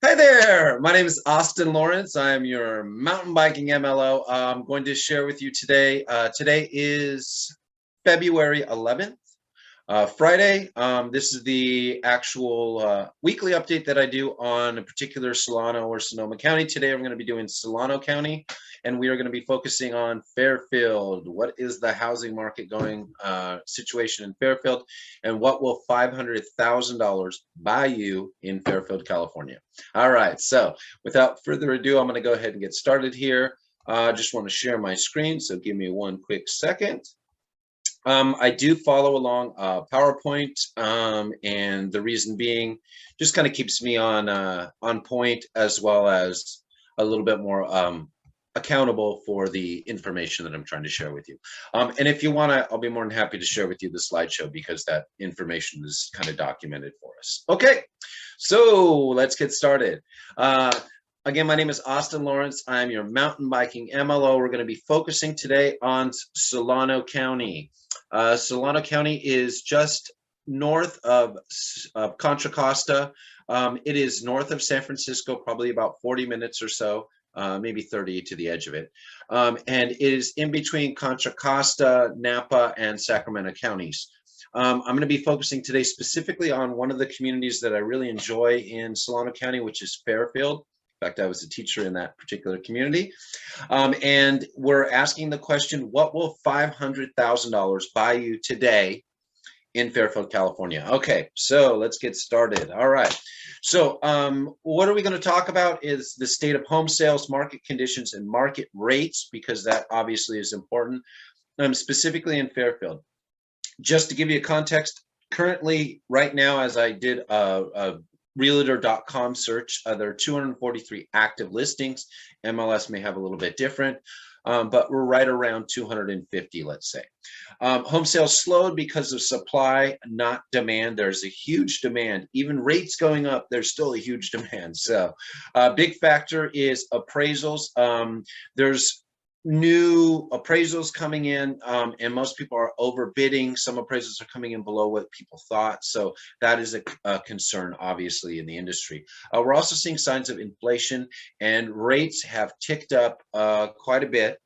Hi there, my name is Austin Lawrence. I am your mountain biking MLO. I'm going to share with you today. Today is February 11th, Friday. This is the actual weekly update that I do on a particular Solano or Sonoma County. Today I'm going to be doing Solano County, and we are going to be focusing on Fairfield. What is the housing market going situation in Fairfield, and what will $500,000 buy you in Fairfield, California? All right, so without further ado, I'm going to go ahead and get started here. I just want to share my screen, so give me one quick second. I do follow along PowerPoint, and the reason being just kind of keeps me on point, as well as a little bit more accountable for the information that I'm trying to share with you. And if you want to, I'll be more than happy to share with you the slideshow, because that information is kind of documented for us. Okay, so let's get started. Again, my name is Austin Lawrence. I'm your mountain biking MLO. We're going to be focusing today on Solano County. Solano County is just north of Contra Costa. It is north of San Francisco, probably about 40 minutes or so, maybe 30 to the edge of it. And it is in between Contra Costa, Napa, and Sacramento counties. I'm going to be focusing today specifically on one of the communities that I really enjoy in Solano County, which is Fairfield. In fact, I was a teacher in that particular community. And we're asking the question, what will $500,000 buy you today in Fairfield, California? Okay, so let's get started. All right. So what are we going to talk about is the state of home sales, market conditions, and market rates, because that obviously is important, specifically in Fairfield. Just to give you a context, currently, right now, as I did a realtor.com search, there are 243 active listings. MLS may have a little bit different, but we're right around 250, let's say. Home sales slowed because of supply, not demand. There's a huge demand. Even rates going up, there's still a huge demand. So a big factor is appraisals. There's new appraisals coming in, and most people are overbidding. Some appraisals are coming in below what people thought, so that is a concern, obviously, in the industry. We're also seeing signs of inflation, and rates have ticked up quite a bit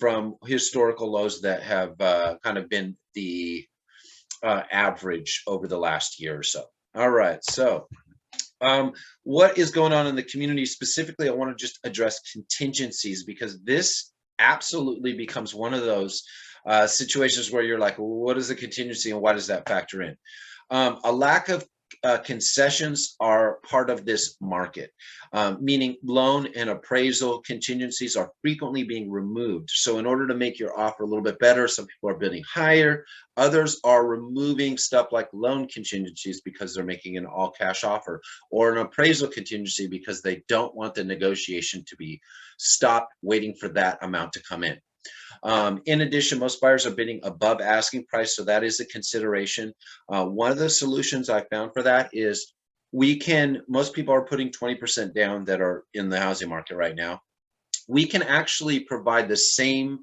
from historical lows that have kind of been the average over the last year or so. All right, so what is going on in the community specifically? I want to just address contingencies, because this absolutely becomes one of those situations where you're like, well, what is a contingency and why does that factor in? A lack of concessions are part of this market, meaning loan and appraisal contingencies are frequently being removed. So in order to make your offer a little bit better, some people are bidding higher. Others are removing stuff like loan contingencies because they're making an all cash offer, or an appraisal contingency because they don't want the negotiation to be stopped waiting for that amount to come in. In addition, most buyers are bidding above asking price, so that is a consideration. One of the solutions I found for that is most people are putting 20% down that are in the housing market right now. We can actually provide the same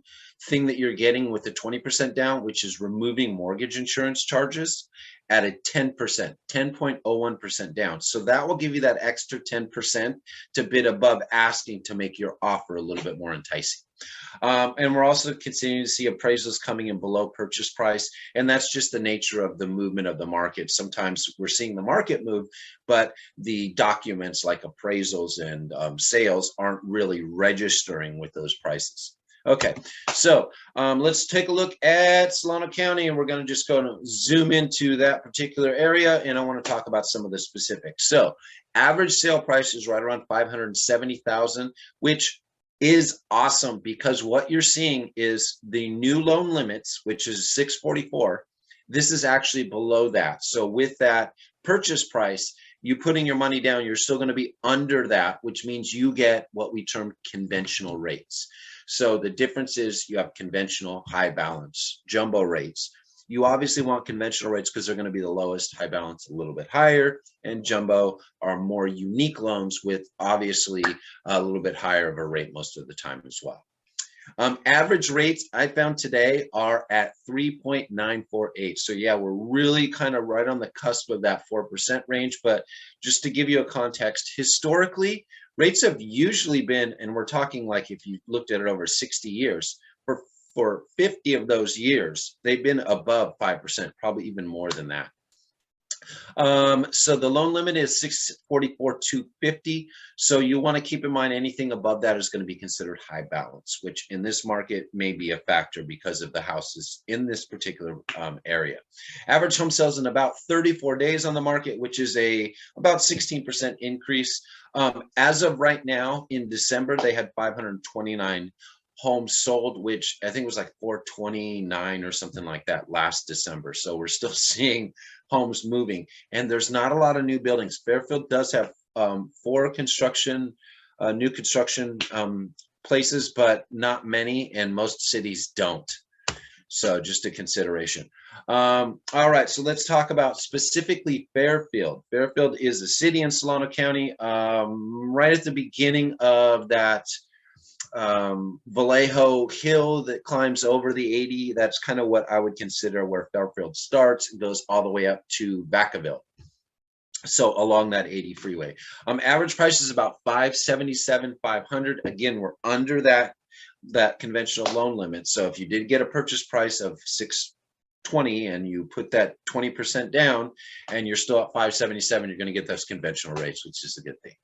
thing that you're getting with the 20% down, which is removing mortgage insurance charges, at a 10%, 10.01% down. So that will give you that extra 10% to bid above asking to make your offer a little bit more enticing. And we're also continuing to see appraisals coming in below purchase price. And that's just the nature of the movement of the market. Sometimes we're seeing the market move, but the documents like appraisals and sales aren't really registering with those prices. Okay, so let's take a look at Solano County, and we're going to just go to zoom into that particular area, and I want to talk about some of the specifics. So average sale price is right around $570,000, which is awesome, because what you're seeing is the new loan limits, which is 644. This is actually below that. So with that purchase price, you putting your money down, you're still going to be under that, which means you get what we term conventional rates. So the difference is you have conventional, high balance, jumbo rates. You obviously want conventional rates because they're going to be the lowest, high balance a little bit higher, and jumbo are more unique loans with obviously a little bit higher of a rate most of the time as well. Average rates I found today are at 3.948. So yeah, we're really kind of right on the cusp of that 4% range. But just to give you a context, historically, rates have usually been, and we're talking like if you looked at it over 60 years, for 50 of those years, they've been above 5%, probably even more than that. So the loan limit is 644,250. So you want to keep in mind anything above that is going to be considered high balance, which in this market may be a factor because of the houses in this particular area. Average home sales in about 34 days on the market, which is about 16% increase. As of right now in December, they had 529 homes sold, which I think was like 429 or something like that last December. So we're still seeing homes moving, and there's not a lot of new buildings. Fairfield does have 4 new construction places, but not many, and most cities don't. So just a consideration. All right, so let's talk about specifically Fairfield. Fairfield is a city in Solano County, right at the beginning of that Vallejo hill that climbs over the 80. That's kind of what I would consider where Fairfield starts and goes all the way up to Vacaville. So along that 80 freeway. Average price is about 577, 500. Again, we're under that conventional loan limit. So if you did get a purchase price of 620 and you put that 20% down and you're still at 577, you're going to get those conventional rates, which is a good thing.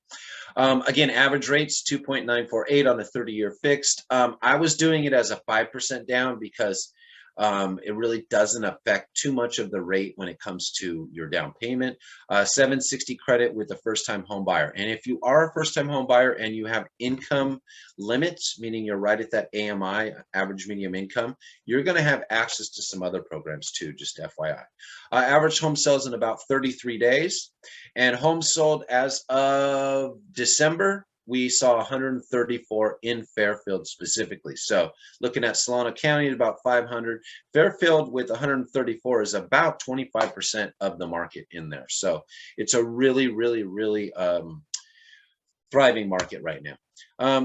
Again, average rates 2.948 on a 30-year fixed. I was doing it as a 5% down because it really doesn't affect too much of the rate when it comes to your down payment. 760 credit with a first-time home buyer. And if you are a first-time home buyer and you have income limits, meaning you're right at that AMI, average medium income, you're going to have access to some other programs too, just FYI. Average home sales in about 33 days. And homes sold as of December, we saw 134 in Fairfield specifically. So looking at Solano County at about 500, Fairfield with 134 is about 25% of the market in there. So it's a really, really, really thriving market right now.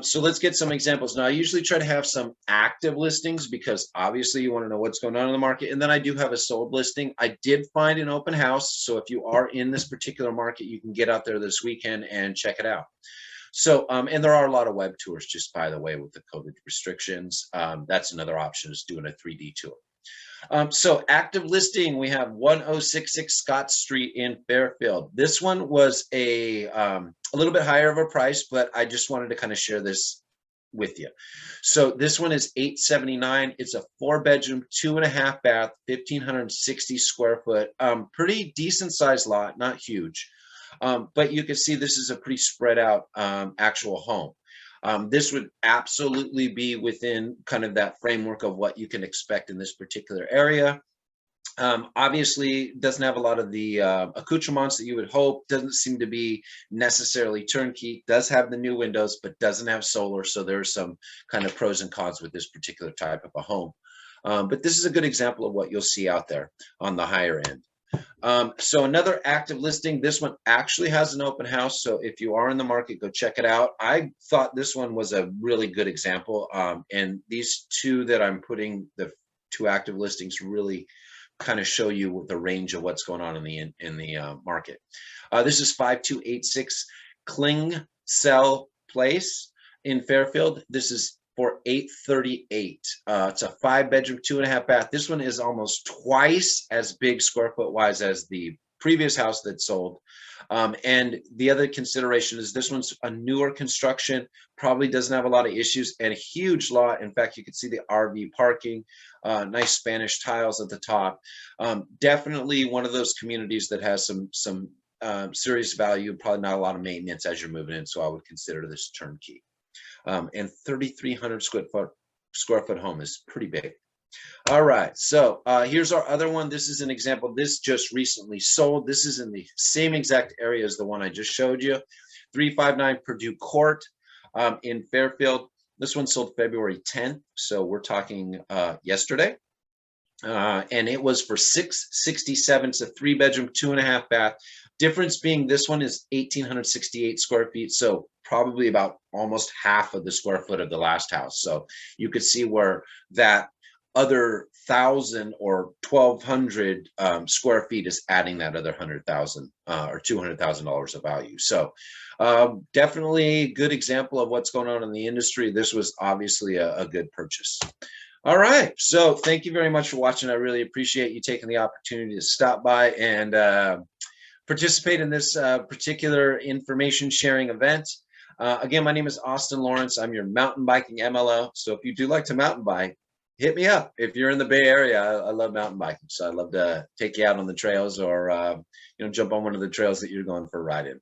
So let's get some examples. Now, I usually try to have some active listings because obviously you want to know what's going on in the market. And then I do have a sold listing. I did find an open house. So if you are in this particular market, you can get out there this weekend and check it out. So, and there are a lot of web tours, just by the way, with the COVID restrictions. That's another option, is doing a 3D tour. So active listing, we have 1066 Scott Street in Fairfield. This one was a little bit higher of a price, but I just wanted to kind of share this with you. So this one is $879. It's a 4-bedroom, 2.5 bath, 1,560 square foot, pretty decent sized lot, not huge. But you can see this is a pretty spread out actual home. This would absolutely be within kind of that framework of what you can expect in this particular area. Obviously, doesn't have a lot of the accoutrements that you would hope. Doesn't seem to be necessarily turnkey. Does have the new windows, but doesn't have solar. So there's some kind of pros and cons with this particular type of a home. But this is a good example of what you'll see out there on the higher end. So another active listing, this one actually has an open house. So if you are in the market, go check it out. I thought this one was a really good example. And these two that I'm putting, the 2 active listings, really kind of show you the range of what's going on in the market. This is 5286 Klingsell Place in Fairfield. This is for $838. It's a 5-bedroom, 2.5 bath. This one is almost twice as big square foot wise as the previous house that sold. And the other consideration is this one's a newer construction, probably doesn't have a lot of issues, and a huge lot. In fact, you can see the RV parking, nice Spanish tiles at the top. Definitely one of those communities that has some serious value, probably not a lot of maintenance as you're moving in. So I would consider this turnkey. And 3,300 square foot home is pretty big. All right, so here's our other one. This is an example. This just recently sold. This is in the same exact area as the one I just showed you. 359 Purdue Court in Fairfield. This one sold February 10th, so we're talking yesterday. and it was for $667. It's a 3-bedroom, 2.5 bath. Difference being this one is 1,868 square feet, so probably about almost half of the square foot of the last house. So you could see where that other 1,000 or 1,200 square feet is adding that other 100,000 or $200,000 of value. So definitely a good example of what's going on in the industry. This was obviously a good purchase. All right. So thank you very much for watching. I really appreciate you taking the opportunity to stop by and participate in this particular information sharing event. Again, my name is Austin Lawrence. I'm your mountain biking MLO. So if you do like to mountain bike, hit me up. If you're in the Bay Area, I love mountain biking. So I'd love to take you out on the trails or jump on one of the trails that you're going for a ride in.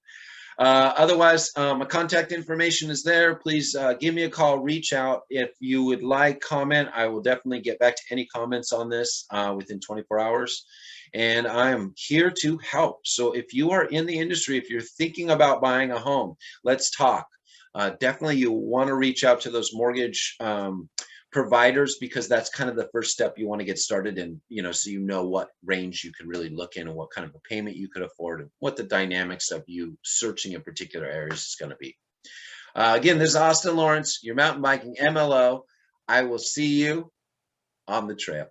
Otherwise, my contact information is there. Please give me a call, reach out. If you would like, comment. I will definitely get back to any comments on this within 24 hours. And I am here to help. So if you are in the industry, if you're thinking about buying a home, let's talk. Definitely you want to reach out to those mortgage providers, because that's kind of the first step you want to get started in, so you know what range you can really look in and what kind of a payment you could afford and what the dynamics of you searching in particular areas is going to be. Again, this is Austin Lawrence, your mountain biking MLO. I will see you on the trail.